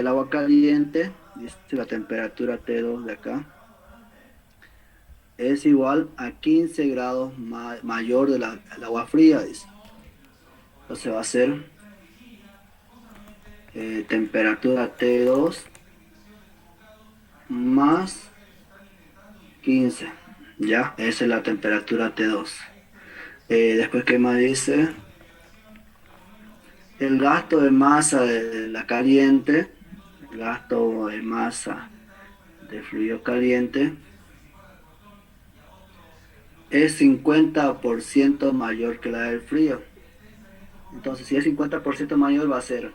El agua caliente, dice la temperatura T2 de acá, es igual a 15 grados mayor de el agua fría, dice. Entonces va a ser temperatura T2 más 15. Ya, esa es la temperatura T2. Después, ¿qué más dice? El gasto de masa de la caliente, el gasto de masa de fluido caliente es 50% mayor que la del frío. Entonces, si es 50% mayor, va a ser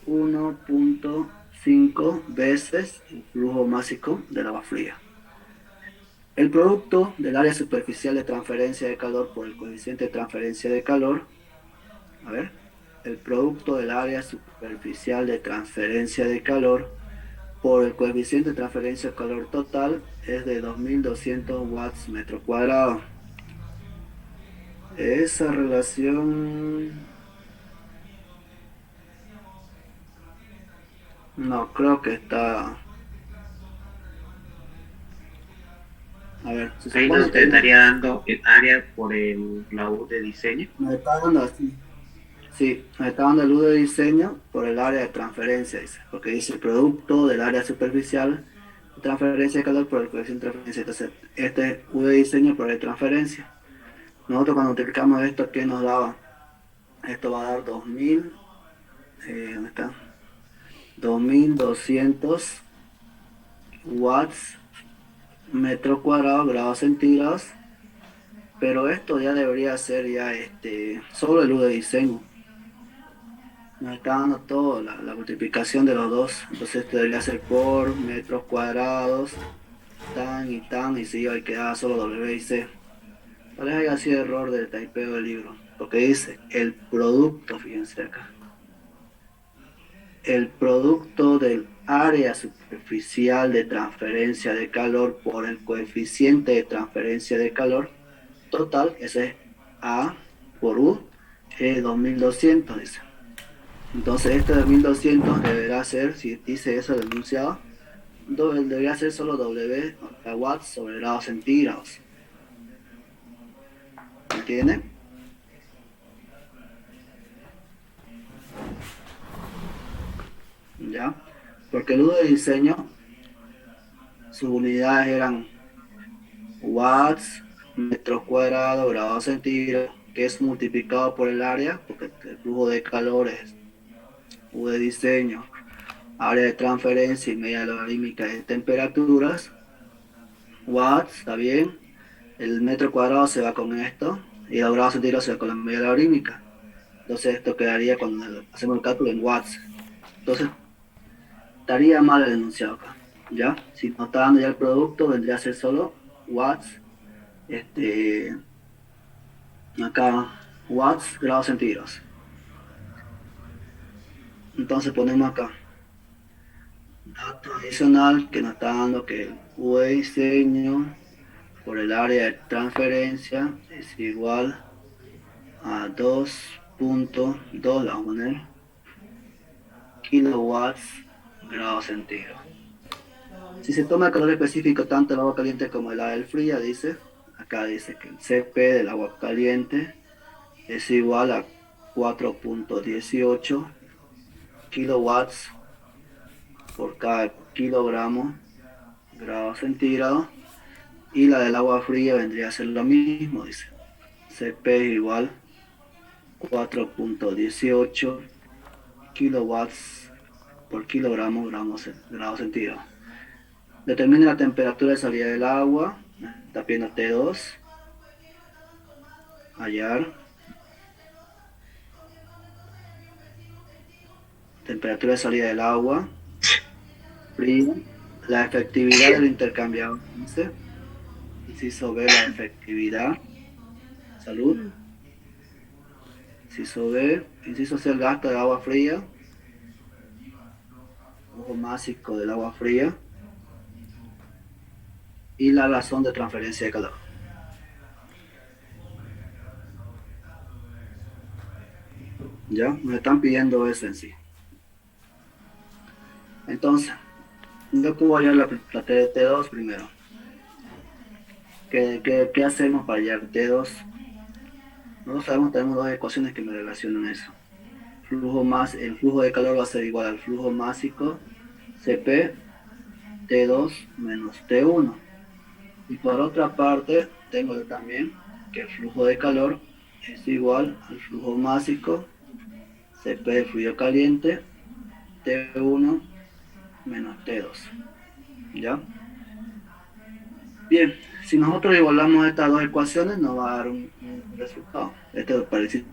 1.5 veces el flujo másico del agua fría. El producto del área superficial de transferencia de calor por el coeficiente de transferencia de calor, a ver, el producto del área superficial de transferencia de calor por el coeficiente de transferencia de calor total es de 2200 watts metro cuadrado. Esa relación no creo que está. A ver, se Ahí supone nos que estaría dando el área por la U de diseño. nos está dando así. Sí, nos está dando el luz de diseño por el área de transferencia, dice, porque dice producto del área superficial de transferencia de calor por el coeficiente de transferencia. Entonces, este es U de diseño por el de transferencia. Nosotros cuando multiplicamos esto, ¿qué nos daba? Esto va a dar 2000, ¿dónde está? 2200 watts metro cuadrado, grados centígrados, pero esto ya debería ser ya solo el luz de diseño. Nos está dando todo, la multiplicación de los dos. Entonces esto debería ser por metros cuadrados, tan, y si ahí quedaba solo W y C. Tal vez haya sido error del typeo del libro, porque dice el producto, fíjense acá, el producto del área superficial de transferencia de calor por el coeficiente de transferencia de calor total, ese es A por U, 2200, dice. Entonces este de 1200 deberá ser, si dice eso el enunciado, debería ser solo W, o sea, watts sobre grados centígrados. ¿Entienden? ¿Ya? Porque el U de diseño, sus unidades eran watts, metros cuadrados, grados centígrados, que es multiplicado por el área, porque el flujo de calor es U de diseño, área de transferencia y media logarítmica de temperaturas, watts, ¿está bien? El metro cuadrado se va con esto y el grado centígrado se va con la media logarítmica. Entonces esto quedaría cuando hacemos el cálculo en watts. Entonces estaría mal el enunciado acá, ¿ya? Si nos está dando ya el producto, vendría a ser solo watts, este, acá watts, grados centígrados. Entonces ponemos acá dato adicional que nos está dando que el U de diseño por el área de transferencia es igual a 2.2, la vamos a poner, kilowatts grados centígrados. Si se toma el calor específico tanto del agua caliente como el agua fría, dice, acá dice que el CP del agua caliente es igual a 4.18 kilowatts por cada kilogramo grados centígrados, y la del agua fría vendría a ser lo mismo, dice, CP es igual a 4.18 kilowatts por kilogramo grados centígrados. Determine la temperatura de salida del agua, está pidiendo T2, hallar, temperatura de salida del agua, fría, la efectividad del intercambiador, dice, inciso B, la efectividad, salud, inciso B, inciso C, el gasto de agua fría, flujo másico del agua fría, y la razón de transferencia de calor. ¿Ya? Me están pidiendo eso en sí. Entonces, yo puedo hallar la T2 primero. ¿Qué hacemos para hallar T2? Nosotros sabemos, tenemos dos ecuaciones que me relacionan eso. El flujo de calor va a ser igual al flujo másico Cp T2 menos T1. Y por otra parte, tengo yo también que el flujo de calor es igual al flujo másico Cp de fluido caliente T1 menos T2. ¿Ya? Bien, si nosotros igualamos estas dos ecuaciones, nos va a dar un resultado. Esto parece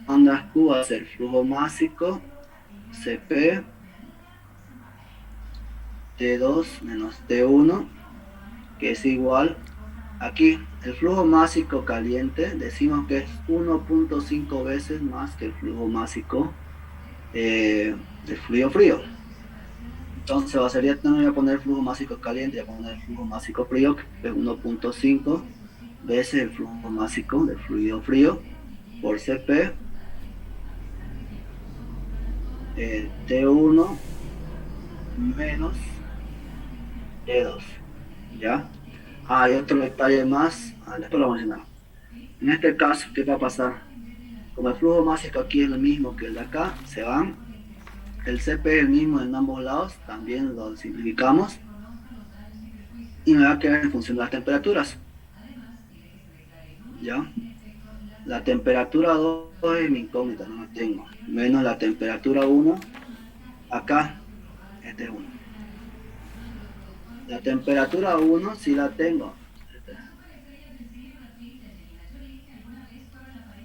ondas Q va a ser flujo másico Cp T2 menos T1, que es igual. Aquí, el flujo másico caliente, decimos que es 1.5 veces más que el flujo másico del fluido frío. Entonces, no voy a poner flujo másico caliente, voy a poner flujo másico frío, que es 1.5 veces el flujo másico del fluido frío por Cp T1 menos T2. ¿Ya? Hay otro detalle más, después lo vamos a mencionar. En este caso, ¿qué va a pasar? Como el flujo másico aquí es lo mismo que el de acá, se van. El Cp es el mismo en ambos lados, también lo simplificamos. Y me va a quedar en función de las temperaturas. ¿Ya? La temperatura 2 es mi incógnita, no la tengo. Menos la temperatura 1, acá, este es 1. La temperatura 1 sí la tengo.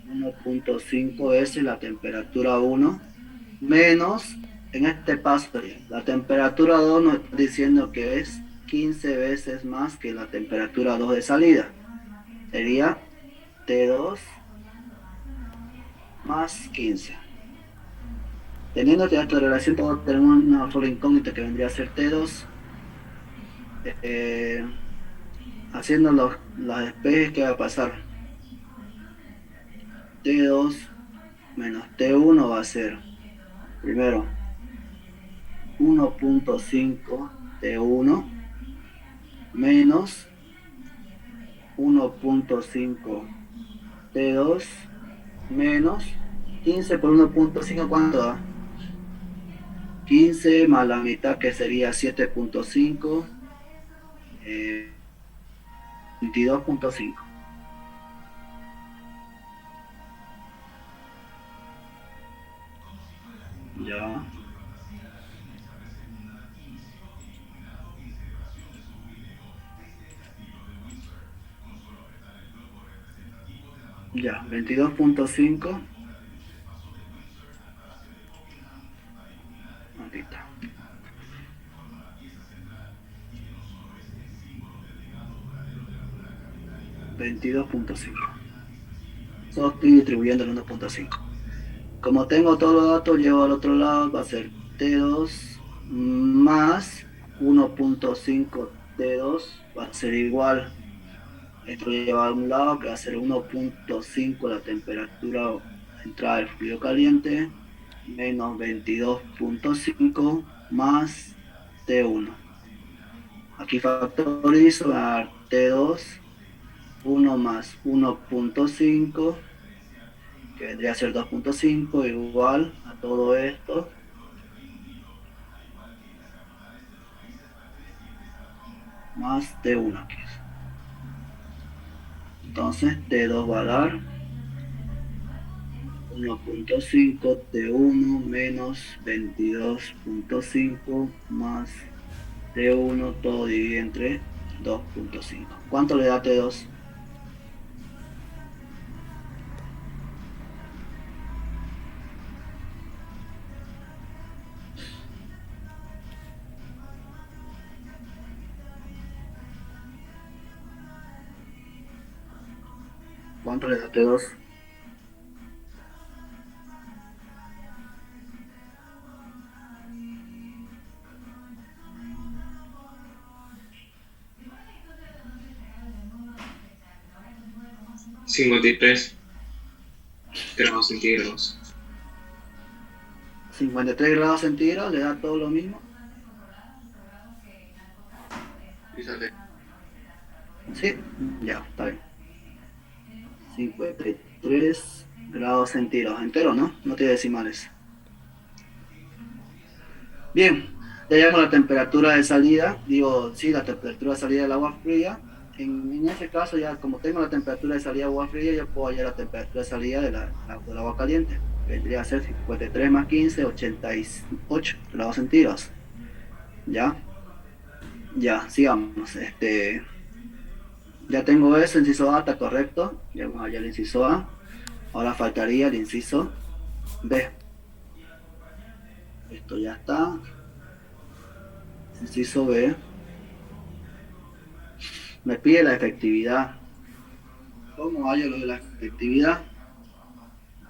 1.5 es la temperatura 1 menos, en este paso, la temperatura 2 nos está diciendo que es 15 veces más que la temperatura 2 de salida. Sería T2 más 15. Teniendo esta relación, tenemos una sola incógnita que vendría a ser T2. Eh, Haciendo los despejes, ¿qué va a pasar? T2 menos T1 va a ser, primero, 1.5 T1 menos 1.5 T2 menos 15 por 1.5, ¿cuánto da? 15 más la mitad, que sería 7.5, 22.5. Ya. Ya, 22.5. Aquí está. 22.5. Solo estoy distribuyendo el 1.5. Como tengo todos los datos, llevo al otro lado, va a ser T2 más 1.5 T2, va a ser igual. Esto lo lleva a un lado, que va a ser 1.5 la temperatura entrada del fluido caliente, menos 22.5 más T1. Aquí factorizo, va a dar T2, 1 más 1.5, que vendría a ser 2.5, igual a todo esto, más T1 aquí. Entonces T2 va a dar 1.5 T1 menos 22.5 más T1, todo dividido entre 2.5. ¿Cuánto le da T2? ¿Cuánto le da T2? $53 grados centígrados. 53 grados centígrados, le da todo lo mismo. Y sale. Sí, ya, está bien. 53 grados centígrados, entero, ¿no? No tiene decimales. Bien, ya llegamos a la temperatura de salida, digo, sí, la temperatura de salida del agua fría. En ese caso, ya como tengo la temperatura de salida de agua fría, ya puedo hallar la temperatura de salida del agua caliente. Vendría a ser 53 más 15, 88 grados centígrados. ¿Ya? Ya, sigamos. Ya tengo eso, inciso A está correcto. Ya vamos allá al inciso A. Ahora faltaría el inciso B. Esto ya está. Inciso B. Me pide la efectividad. ¿Cómo hallo lo de la efectividad?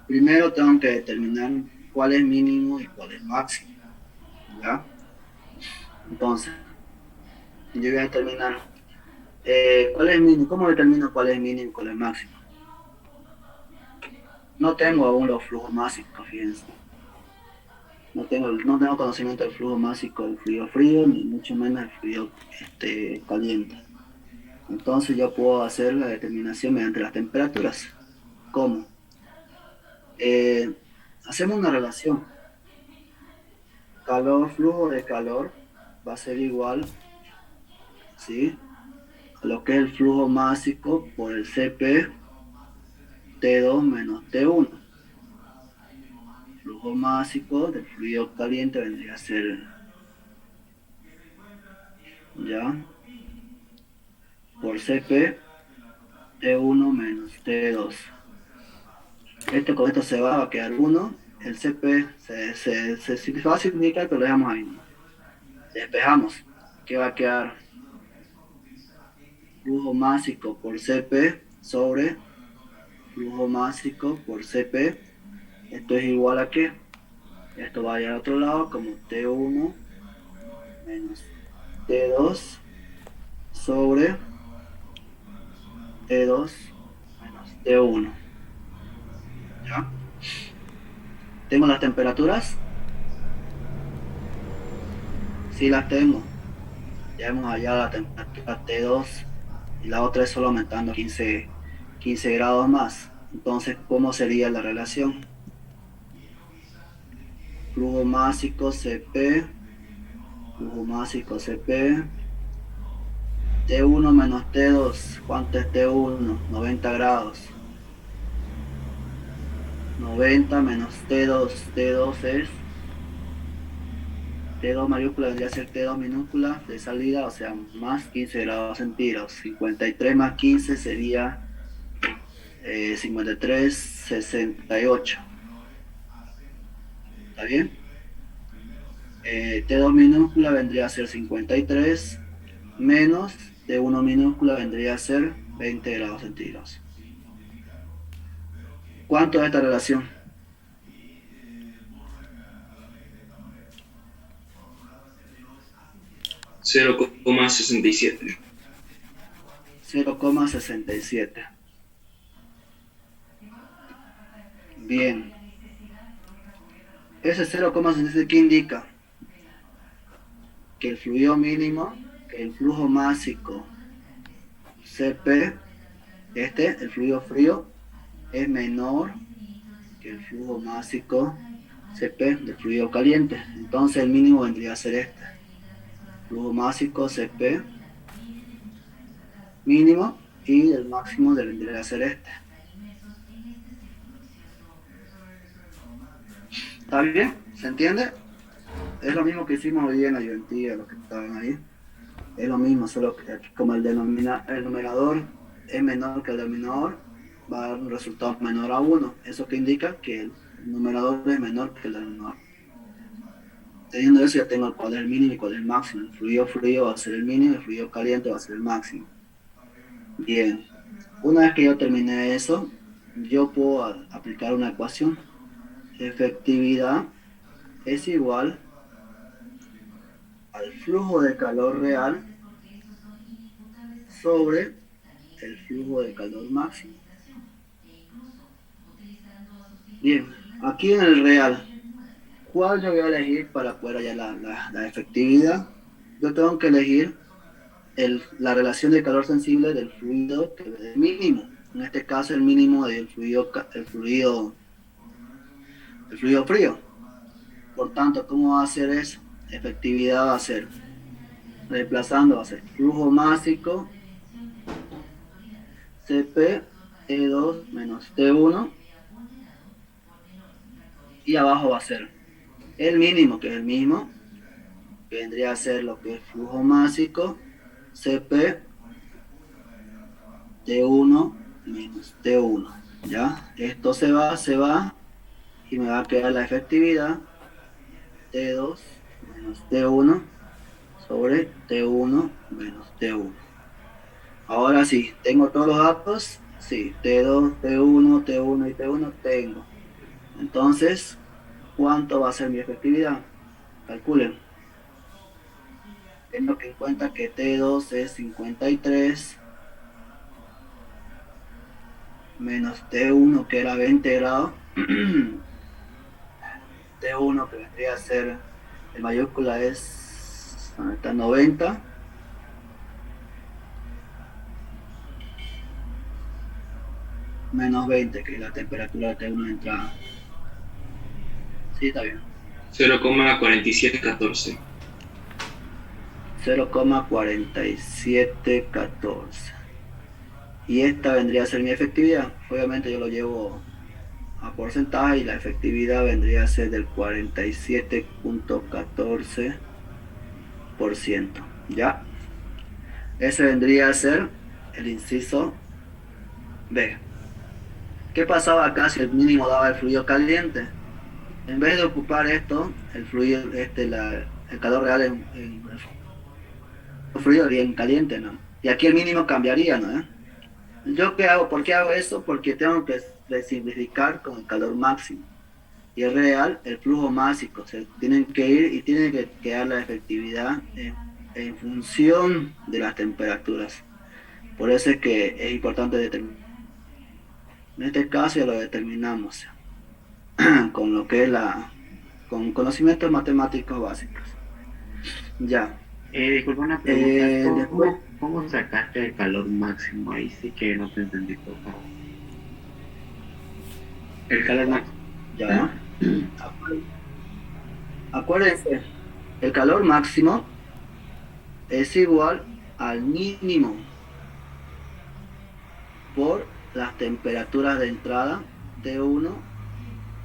Primero tengo que determinar cuál es mínimo y cuál es máximo. ¿Ya? Entonces, yo voy a determinar cuál es mínimo. ¿Cómo determino cuál es mínimo y cuál es máximo? No tengo aún los flujos máximos, fíjense. No tengo conocimiento del flujo másico del fluido frío, ni mucho menos del fluido caliente. Entonces yo puedo hacer la determinación mediante las temperaturas. ¿Cómo? Eh, Hacemos una relación. Calor, flujo de calor va a ser igual, ¿sí? A lo que es el flujo másico por el Cp T2 menos T1. Flujo másico del fluido caliente vendría a ser, ¿ya? Por Cp T1 menos T2. Con esto se va a quedar 1. El Cp se va a simplificar, pero lo dejamos ahí. Despejamos. ¿Qué va a quedar? Flujo másico por Cp sobre flujo másico por Cp. Esto es igual a ¿qué? Esto va a ir al otro lado como T1 menos T2 sobre T2 menos T1. ¿Ya? ¿Tengo las temperaturas? Sí las tengo. Ya hemos hallado la temperatura T2 y la otra es solo aumentando 15 grados más. Entonces, ¿cómo sería la relación? Flujo másico Cp, flujo másico Cp, T1 menos T2. ¿Cuánto es T1? 90 grados. 90 menos T2. T2 es T2 mayúscula, vendría a ser T2 minúscula de salida, o sea, más 15 grados centígrados. 53 más 15 sería 53, 68. ¿Está bien? T2 minúscula vendría a ser 53 menos T1 minúscula vendría a ser 20 grados centígrados. ¿Cuánto es esta relación? 0,67. 0,67. Bien. Ese 0,67, ¿qué indica? Que el fluido mínimo, que el flujo másico Cp, el fluido frío, es menor que el flujo másico Cp del fluido caliente. Entonces el mínimo vendría a ser este. Flujo másico Cp mínimo y el máximo vendría a ser este. ¿Está bien? ¿Se entiende? Es lo mismo que hicimos hoy en la ayudantía, los que estaban ahí. Es lo mismo, solo que aquí como el numerador es menor que el denominador, va a dar un resultado menor a 1. Eso que indica que el numerador es menor que el denominador. Teniendo eso ya tengo cuál es el mínimo y cuál es el máximo. El fluido frío va a ser el mínimo, el fluido caliente va a ser el máximo. Bien, una vez que yo terminé eso, yo puedo aplicar una ecuación. Efectividad es igual al flujo de calor real sobre el flujo de calor máximo. Bien, aquí en el real, ¿Cuál yo voy a elegir para poder hallar la efectividad? Yo tengo que elegir la relación de calor sensible del fluido que es mínimo. En este caso, el mínimo del fluido, el fluido frío. Por tanto, ¿cómo va a ser eso? Efectividad va a ser, reemplazando, va a ser flujo másico Cp E2 menos T1 y abajo va a ser el mínimo, que es el mismo, que vendría a ser lo que es flujo másico Cp T1 menos T1. ¿Ya? Esto se va y me va a quedar la efectividad T2 menos T1 sobre T1 menos T1. Ahora sí, tengo todos los datos. Sí, T2, T1, T1 y T1 tengo. Entonces, ¿cuánto va a ser mi efectividad? Calculen. Tengo que en cuenta que T2 es 53 menos T1 que era 20 grados. T1 que vendría a ser, en mayúscula es 90 menos 20 que es la temperatura de T1 de entrada. Sí, está bien. 0,4714. 0,4714. Y esta vendría a ser mi efectividad. Obviamente yo lo llevo a porcentaje y la efectividad vendría a ser del 47,14%. ¿Ya? Ese vendría a ser el inciso B. ¿Qué pasaba acá si el mínimo daba el fluido caliente? En vez de ocupar esto, el fluido, el calor real en frío y en caliente, ¿no? Y aquí el mínimo cambiaría, ¿no? ¿Yo qué hago? ¿Por qué hago eso? Porque tengo que simplificar con el calor máximo. Y es real, el flujo másico. Se tienen que ir y tienen que quedar la efectividad en función de las temperaturas. Por eso es que es importante determinar. En este caso ya lo determinamos con lo que es con conocimientos matemáticos básicos. Ya. Disculpa una pregunta. Después, ¿Cómo sacaste el calor máximo? Ahí sí que no te entendí, por favor. El calor máximo. ya. Acuérdense, el calor máximo es igual al mínimo por las temperaturas de entrada T1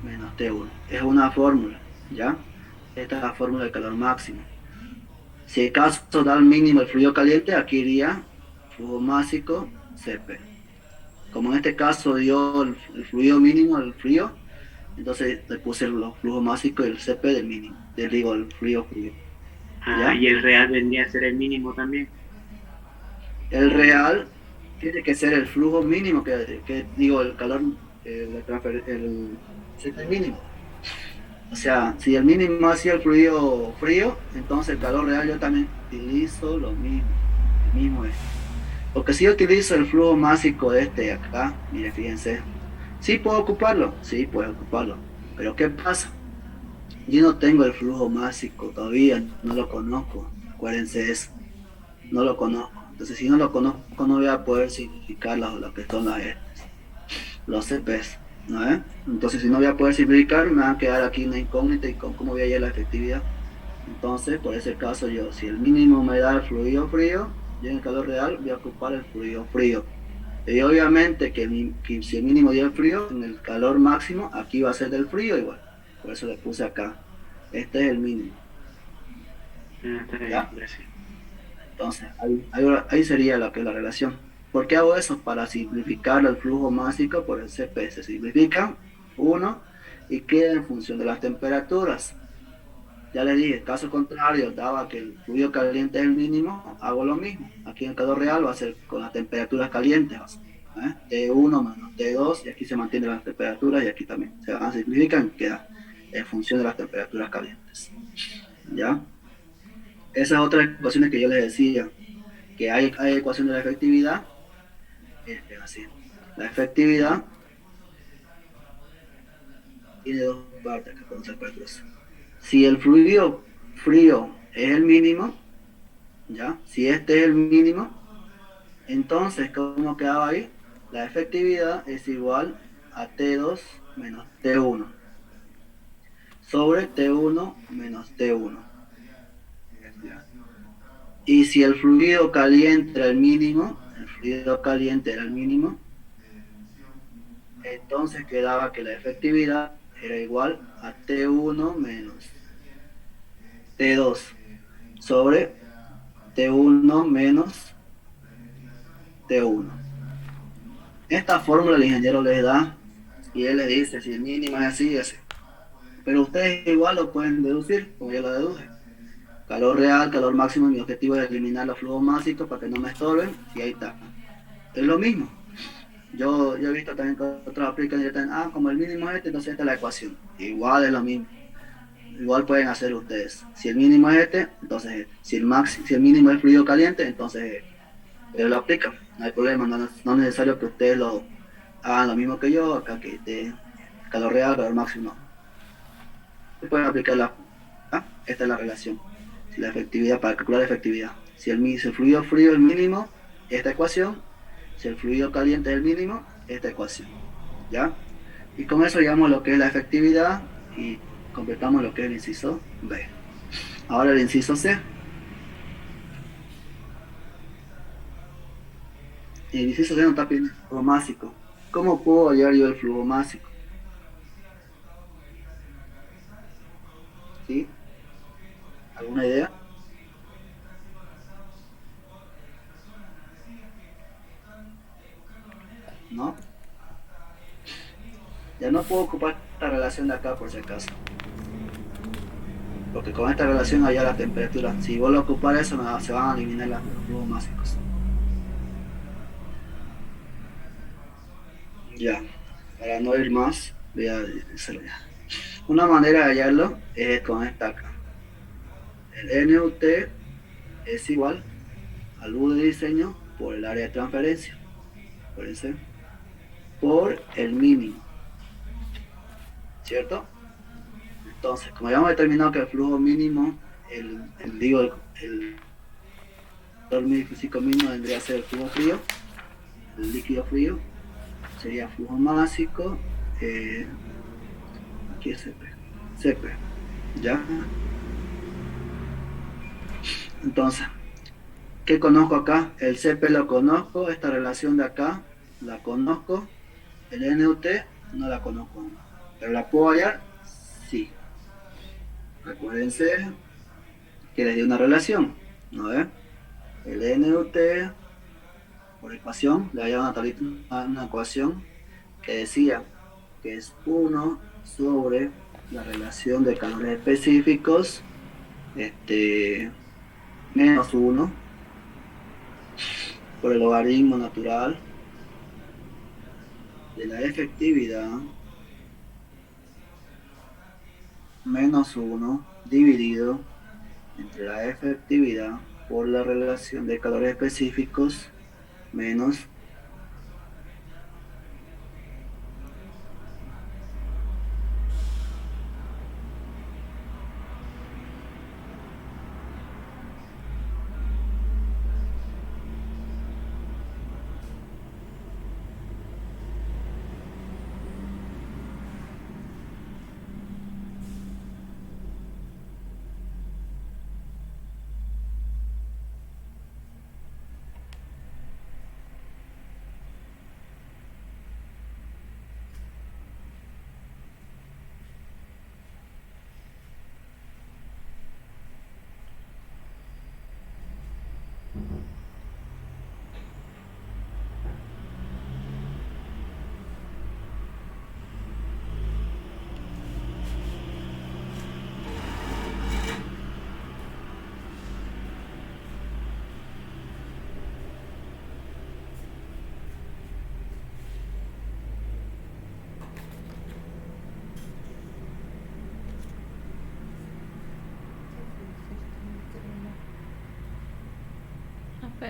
menos T1. Es una fórmula, ¿ya? Esta es la fórmula del calor máximo. Si el caso da el mínimo el fluido caliente, aquí iría flujo másico Cp. Como en este caso dio el fluido mínimo al frío, entonces le puse el flujo másico y el Cp del mínimo, digo, el frío frío, Ah, ¿ya? y el real vendría a ser el mínimo también. El real tiene que ser el flujo mínimo, que digo, el calor, el mínimo. O sea, si el mínimo hacía el fluido frío, entonces el calor real yo también utilizo lo mismo, el mismo es. Porque si yo utilizo el flujo másico de este de acá, miren, fíjense, sí puedo ocuparlo, sí puedo ocuparlo, pero ¿qué pasa? Yo no tengo el flujo másico todavía, no lo conozco, acuérdense eso, no lo conozco. Entonces, si no lo conozco, no voy a poder simplificar lo que son los CPs, ¿no? Entonces, si no voy a poder simplificar, me va a quedar aquí una incógnita y con cómo voy a hallar la efectividad. Entonces, por ese caso, yo, si el mínimo me da el fluido frío, yo en el calor real voy a ocupar el fluido frío. Y obviamente que si el mínimo dio el frío, en el calor máximo, aquí va a ser del frío igual. Por eso le puse acá. Este es el mínimo, Ah, está bien, ¿ya? gracias. Entonces, ahí sería lo que es la relación. ¿Por qué hago eso? Para simplificar el flujo másico por el Cp. Se simplifica uno y queda en función de las temperaturas. Ya les dije, caso contrario, daba que el fluido caliente es el mínimo, hago lo mismo. Aquí en el calor real va a ser con las temperaturas calientes. T1 menos T2, y aquí se mantienen las temperaturas y aquí también. Se van a simplificar y queda en función de las temperaturas calientes. ¿Ya? Esas otras ecuaciones que yo les decía, que hay ecuación de la efectividad, así. La efectividad tiene dos partes que podemos hacer para el proceso. Si el fluido frío es el mínimo, ¿ya? Si este es el mínimo, entonces, ¿cómo quedaba ahí? La efectividad es igual a T2 menos T1 sobre T1 menos T1. ¿Ya? Y si el fluido caliente era el mínimo, entonces quedaba que la efectividad era igual a T1 menos T2 sobre T1 menos T1. Esta fórmula el ingeniero les da y él les dice si el mínimo es así, así. Pero ustedes igual lo pueden deducir, como yo lo deduje. Calor real, calor máximo, mi objetivo es eliminar los flujos máximos para que no me estorben, y ahí está. Es lo mismo. Yo he visto también que otros aplican directamente, como el mínimo es este, entonces esta es la ecuación. Igual es lo mismo. Igual pueden hacer ustedes. Si el mínimo es este, entonces este. Si el mínimo es fluido caliente, entonces este. Pero lo aplican, no hay problema, no es necesario que ustedes lo hagan lo mismo que yo, acá que de calor real, calor máximo. Pueden aplicar esta es la relación. Si la efectividad, para calcular la efectividad. Si el fluido frío es el mínimo, esta ecuación. Si el fluido caliente es el mínimo, esta ecuación. ¿Ya? Y con eso llegamos a lo que es la efectividad y completamos lo que es el inciso B. Ahora el inciso C. El inciso C nos está pidiendo el flujo másico. ¿Cómo puedo hallar yo el flujo másico? ¿Sí? ¿Alguna idea? ¿No? Ya no puedo ocupar esta relación de acá por si acaso. Porque con esta relación allá la temperatura. Si vuelvo a ocupar eso, se van a eliminar los flujos máxicos. Ya. Para no ir más, voy a hacerlo ya. Una manera de hallarlo es con esta acá. El NUT es igual al U de diseño por el área de transferencia. Acuérdense. Por el mínimo. ¿Cierto? Entonces, como ya hemos determinado que el flujo mínimo, el físico mínimo vendría a ser el flujo frío, el líquido frío, sería flujo másico, aquí es CP, ¿ya? Entonces, ¿qué conozco acá? El CP lo conozco, esta relación de acá la conozco, el NUT no la conozco, pero la puedo hallar, sí. Recuérdense que les di una relación, ¿no ves? El NUT por ecuación, le había una ecuación que decía que es 1 sobre la relación de calores específicos, menos 1 por el logaritmo natural de la efectividad menos 1 dividido entre la efectividad por la relación de calores específicos menos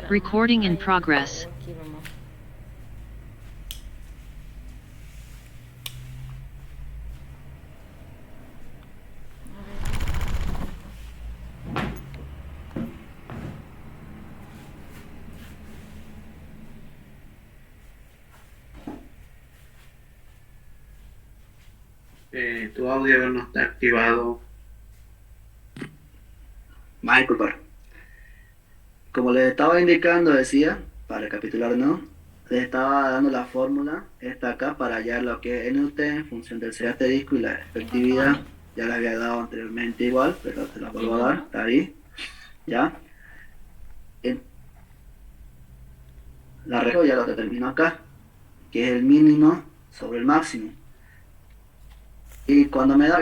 Recording in progress. Aquí vamos. A ver. Tu audio no está activado. Disculpar. Como les estaba indicando, decía, para recapitular, ¿no? Les estaba dando la fórmula, esta acá, para hallar lo que es NUT en función del C asterisco y la efectividad. Ya la había dado anteriormente igual, pero te la vuelvo a dar, está ahí, ¿ya? En la regla ya lo determino acá, que es el mínimo sobre el máximo. Y cuando me da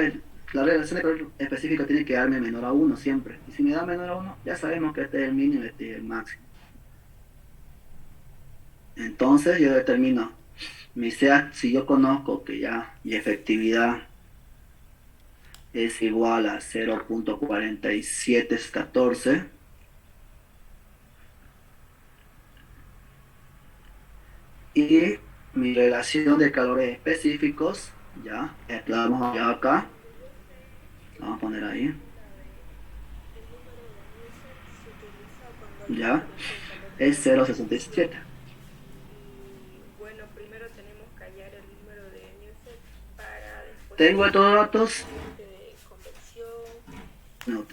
la relación específica tiene que darme menor a 1 siempre. Y si me da menor a 1, ya sabemos que este es el mínimo y este es el máximo. Entonces yo determino mi SEA, si yo conozco que ya mi efectividad es igual a 0.4714, y mi relación de calores específicos, ya, la vamos a acá, vamos a poner ahí, ya, es 0.67. Bueno, primero tenemos que hallar el número de Newset para después Tengo estos datos, de convección. no,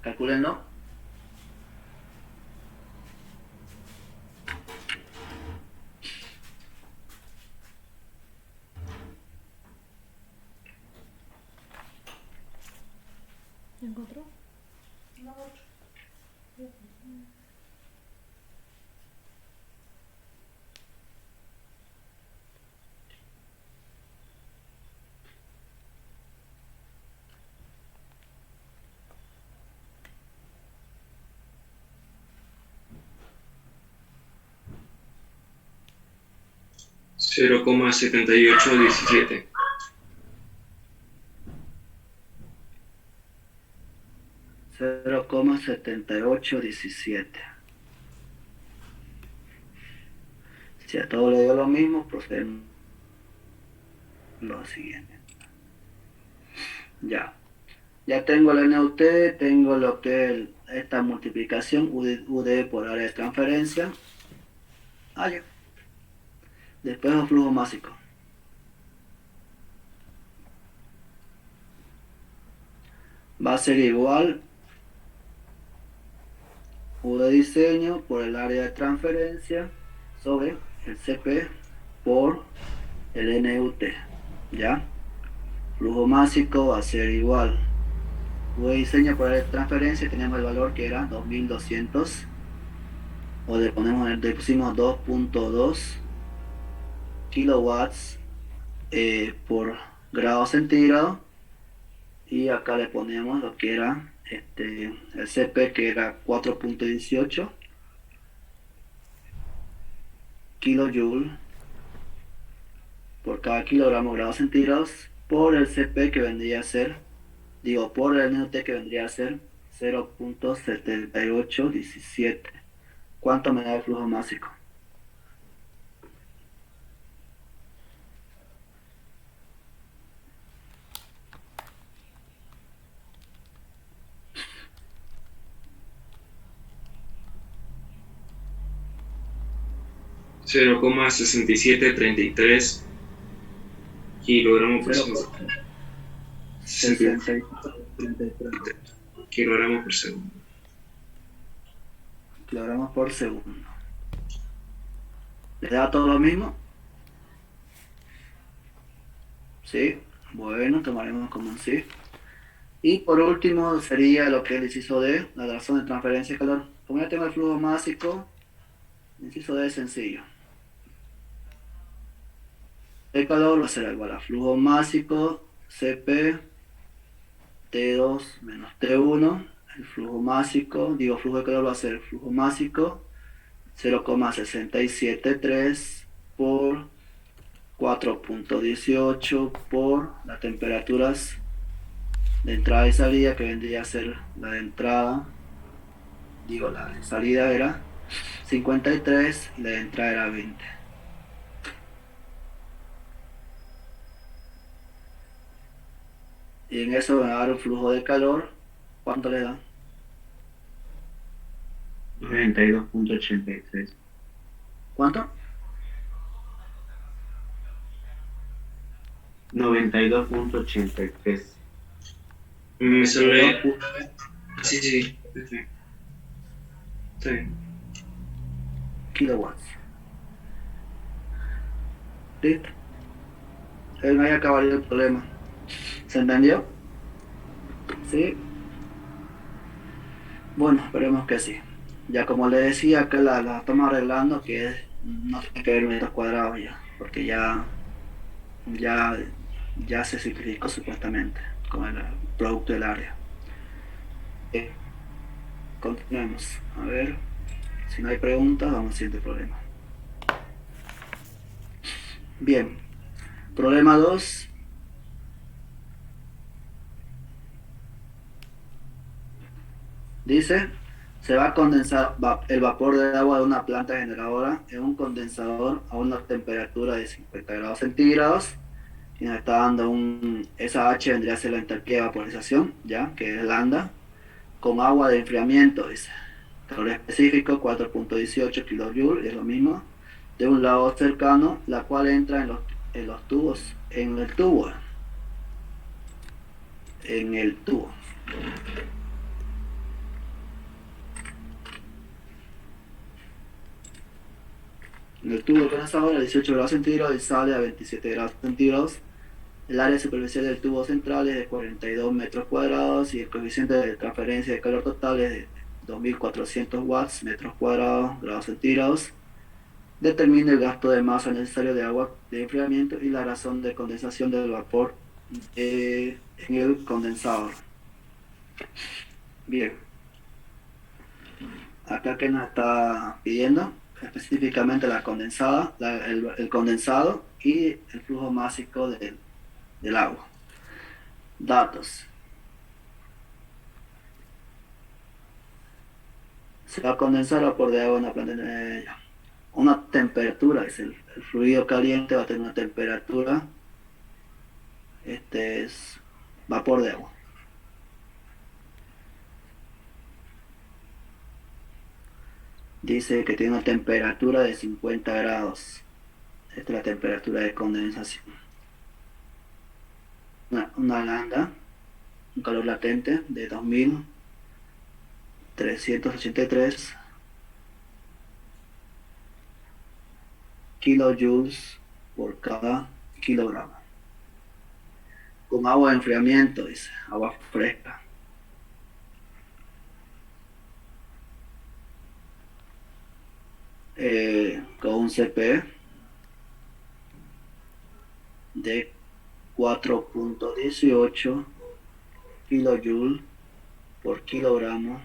calculenlo. ¿Encontró? 0,7817. 0,7817. Si a todo le dio lo mismo, procedemos lo siguiente. Ya. Ya tengo el NUT, tengo lo que es esta multiplicación UD por área de transferencia. Ya. Después el flujo másico. Va a ser igual U de diseño por el área de transferencia sobre el CP por el NUT. ¿Ya? Flujo másico va a ser igual U de diseño por área de transferencia. Tenemos el valor que era 2200, o le pusimos 2.2 kilowatts por grado centígrado, y acá le ponemos lo que era el CP, que era 4.18 kilojoule por cada kilogramo grados centígrados, por el CP, que vendría a ser, por el NUT, que vendría a ser 0.7817. ¿Cuánto me da el flujo másico? 0,6733 kilogramos por segundo. 0.63 kilogramos por segundo. kilogramos por segundo. ¿Le da todo lo mismo? Sí. Bueno, tomaremos como un sí. Y por último sería lo que es el inciso D, la razón de transferencia de calor. Como ya tengo el flujo másico, el inciso D es sencillo. El calor va a ser igual a flujo másico CP T2 menos T1. El flujo másico, flujo de calor va a ser flujo másico 0,673 por 4.18 por las temperaturas de entrada y salida, que vendría a ser la de entrada, la de salida era 53 y la de entrada era 20. Y en eso me va a dar un flujo de calor. ¿Cuánto le da? 92.83. ¿Cuánto? 92.83. Me sale. Sí, sí, perfecto. Está bien. kilowatts. ¿Listo? Ahí acabaría el problema. ¿Se entendió? ¿Sí? Bueno, esperemos que sí. Ya como le decía, que la estamos arreglando, que no tiene que ver metros cuadrados ya, porque ya, ya se simplificó supuestamente con el producto del área. Eh, Continuemos. A ver, si no hay preguntas, vamos al siguiente problema. Bien, problema 2. Dice, se va a condensar el vapor de agua de una planta generadora en un condensador a una temperatura de 50 grados centígrados y nos está dando esa H vendría a ser la entalpía de vaporización, ya, que es lambda, con agua de enfriamiento, dice. Calor específico, 4.18 kilojoules, es lo mismo, de un lado cercano, la cual entra en los tubos, en el tubo. En el tubo condensador a 18 grados centígrados y sale a 27 grados centígrados. El área superficial del tubo central es de 42 metros cuadrados y el coeficiente de transferencia de calor total es de 2400 watts metros cuadrados grados centígrados. Determina el gasto de masa necesario de agua de enfriamiento y la razón de condensación del vapor en el condensador. Bien, acá que nos está pidiendo específicamente la condensada, el condensado y el flujo másico del agua. Datos. Se va a condensar vapor de agua en una planta de una temperatura, es el fluido caliente va a tener una temperatura, este es vapor de agua. Dice que tiene una temperatura de 50 grados. Esta es la temperatura de condensación. Una lambda, un calor latente de 2383 kilojoules por cada kilogramo. Con agua de enfriamiento, dice, agua fresca. Con un CP de 4.18 kilojoules por kilogramo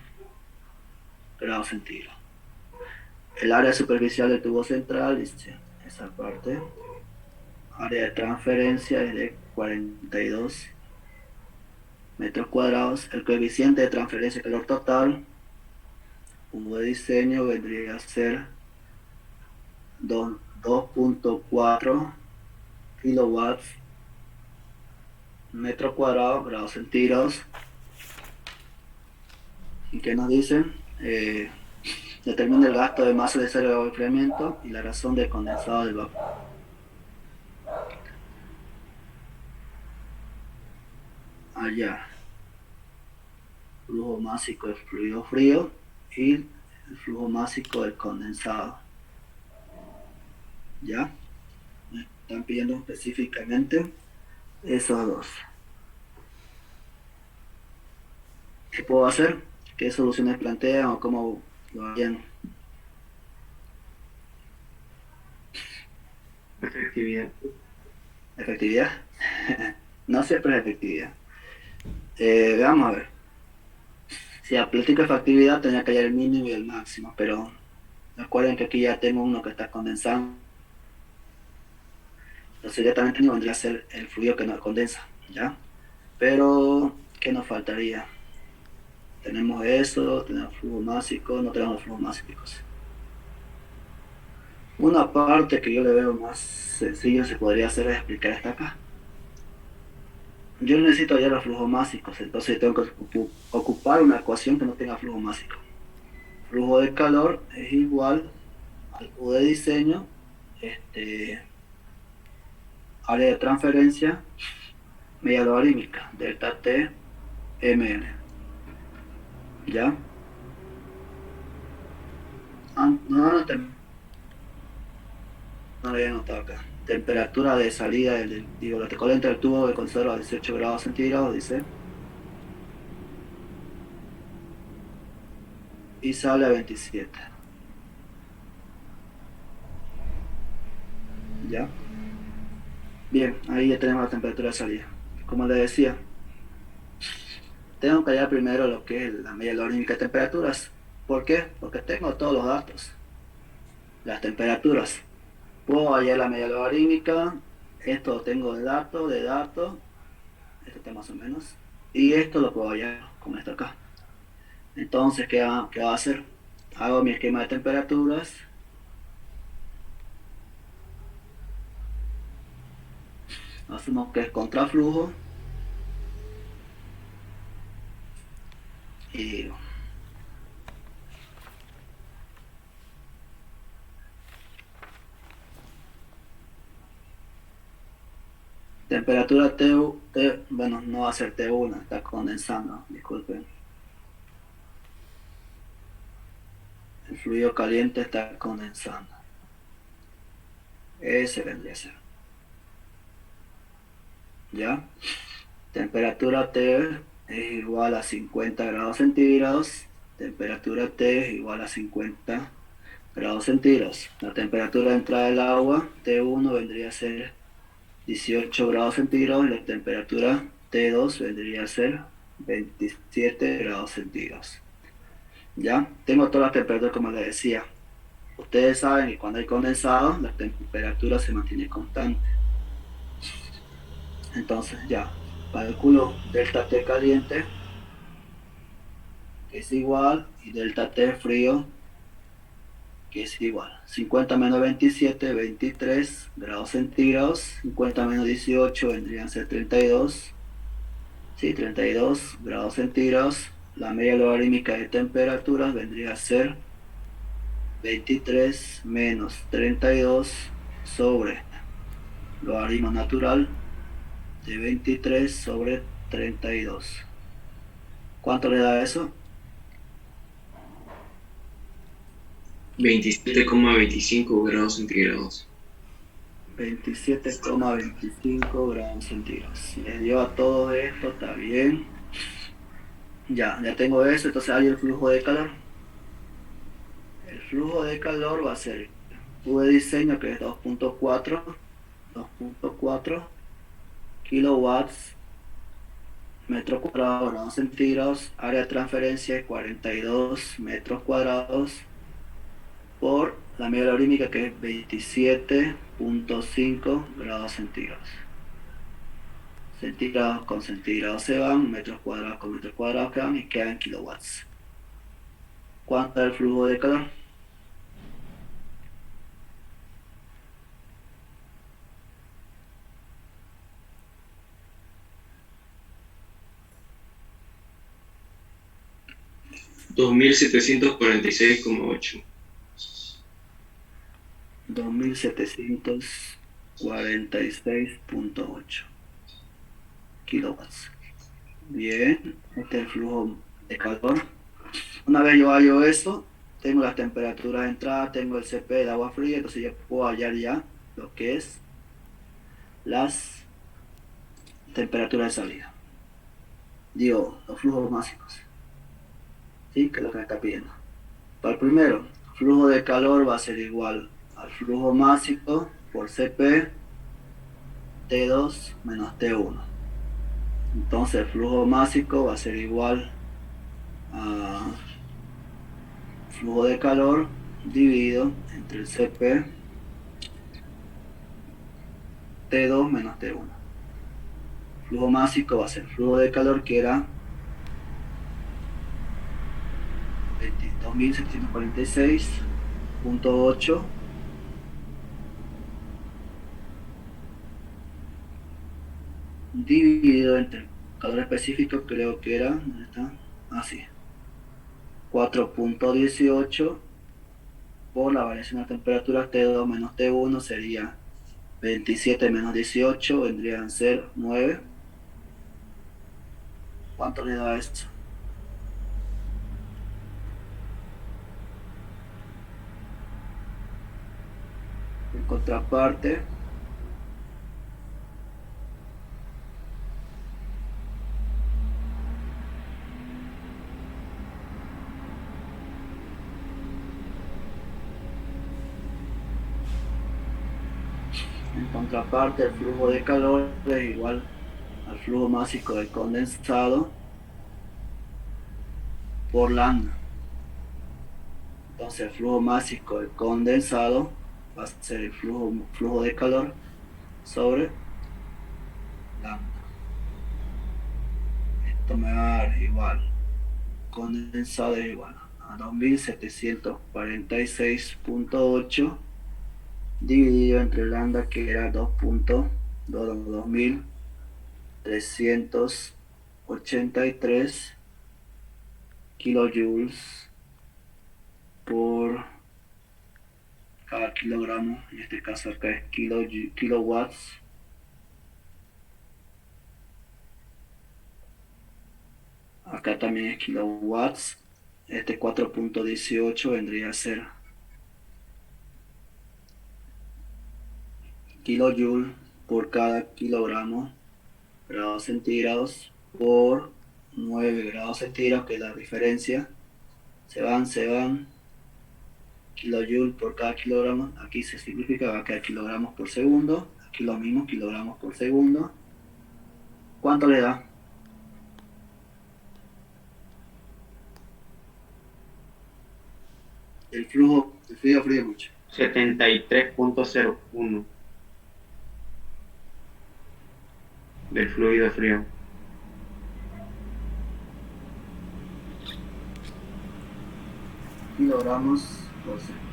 grados centígrados. El área superficial del tubo central, dice, esa parte, área de transferencia es de 42 metros cuadrados. El coeficiente de transferencia de calor total, como de diseño, vendría a ser 2.4 kilowatts metro cuadrado grados centígrados. ¿Y qué nos dicen? Determina el gasto de masa necesario de enfriamiento y la razón del condensado del vapor. Allá, flujo másico del fluido frío y el flujo másico del condensado. ¿Ya? Me están pidiendo específicamente esos dos. ¿Qué puedo hacer? ¿Qué soluciones plantean o cómo lo harían? Efectividad. ¿Efectividad? No siempre es efectividad. Vamos a ver. Si aplico factividad tenía que hallar el mínimo y el máximo, pero recuerden que aquí ya tengo uno que está condensando. Entonces directamente no vendría a ser el fluido que nos condensa, ¿ya? Pero, ¿qué nos faltaría? Tenemos eso, tenemos flujo másico, no tenemos flujos másicos. Una parte que yo le veo más sencillo se podría hacer es explicar esta acá. Yo necesito hallar los flujos másicos, entonces tengo que ocupar una ecuación que no tenga flujo másico. Flujo de calor es igual al U de diseño área de transferencia, media logarítmica, delta T, mn. ¿Ya? No lo había notado acá. Temperatura de salida digo, la corriente del tubo que conserva a 18 grados centígrados, dice. Y sale a 27. ¿Ya? Bien, ahí ya tenemos la temperatura de salida. Como les decía, tengo que hallar primero lo que es la media logarítmica de temperaturas. ¿Por qué? Porque tengo todos los datos. Las temperaturas. Puedo hallar la media logarítmica. Esto lo tengo de datos. Esto está más o menos. Y esto lo puedo hallar con esto acá. Entonces, ¿qué va a hacer? Hago mi esquema de temperaturas. Asumo que es contraflujo. Y digo. Temperatura bueno, no va a ser T1, está condensando, disculpen. El fluido caliente está condensando. Ese vendría a ser. ¿Ya? Temperatura T es igual a 50 grados centígrados. Temperatura T es igual a 50 grados centígrados. La temperatura de entrada del agua, T1, vendría a ser 18 grados centígrados y la temperatura T2 vendría a ser 27 grados centígrados. ¿Ya? Tengo todas las temperaturas como les decía. Ustedes saben que cuando hay condensado, la temperatura se mantiene constante. Entonces ya, calculo delta T caliente, que es igual, y delta T frío, que es igual. 50 menos 27, 23 grados centígrados. 50 menos 18 vendrían a ser 32. Sí, 32 grados centígrados. La media logarítmica de temperaturas vendría a ser 23 menos 32 sobre logaritmo natural de 23 sobre 32. ¿Cuánto le da eso? 27,25 grados centígrados. 27,25 grados centígrados. Si les dio a todo esto, está bien. Ya tengo eso, entonces hay el flujo de calor. El flujo de calor va a ser U de diseño, que es 2.4 kilowatts metro cuadrado grados centígrados. Área de transferencia es 42 metros cuadrados por la media logarítmica, que es 27.5 grados centígrados. Centígrados con centígrados se van, metros cuadrados con metros cuadrados quedan y quedan kilowatts. ¿Cuánto es el flujo de calor? $2.746,8. 2746.8 kilowatts. Bien, este es el flujo de calor. Una vez yo hallo eso, tengo las temperaturas de entrada, tengo el CP de agua fría, entonces ya puedo hallar ya lo que es las temperaturas de salida. Digo, los flujos máximos. ¿Sí? Que es lo que me está pidiendo. Para el primero, flujo de calor va a ser igual al flujo máximo por CP T2 menos T1. Entonces el flujo máximo va a ser igual a flujo de calor dividido entre el CP T2 menos T1. Flujo máximo va a ser flujo de calor, que era 22.746.8 dividido entre el calor específico, creo que era, ¿dónde está? Así, 4.18 por la variación de temperatura T2 menos T1 sería 27 menos 18 vendrían a ser 9. ¿Cuánto le da esto? En contraparte, el flujo de calor es igual al flujo másico del condensado por lambda. Entonces el flujo másico del condensado va a ser el flujo de calor sobre lambda. Esto me va a dar igual, condensado es igual a 2746.8 dividido entre lambda, que era 2.2383 kilojoules por cada kilogramo. En este caso acá es kilowatts. Acá también es kilowatts. Este 4.18 vendría a ser kilojoule por cada kilogramo, grados centígrados, por 9 grados centígrados, que es la diferencia. Se van. Kilojoule por cada kilogramo. Aquí se simplifica, va a quedar kilogramos por segundo. Aquí lo mismo, kilogramos por segundo. ¿Cuánto le da? El fluido frío mucho. 73.01 del fluido frío. Kilogramos por segundo.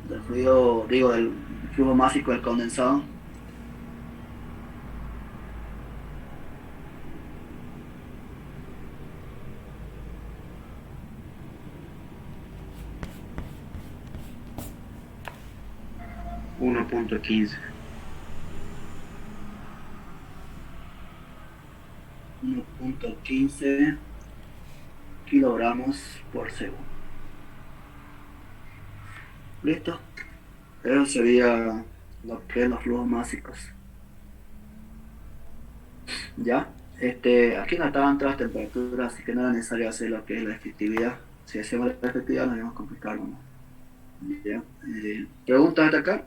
Del fluido, digo, del flujo másico del condensado. .15. 1.15 kilogramos por segundo. ¿Listo? Eso sería lo que es los flujos másicos. ¿Ya? Aquí no estaban todas las temperaturas, así que no era necesario hacer lo que es la efectividad. Si hacemos la efectividad nos íbamos a complicar, ¿no? ¿Ya? ¿Preguntas hasta acá?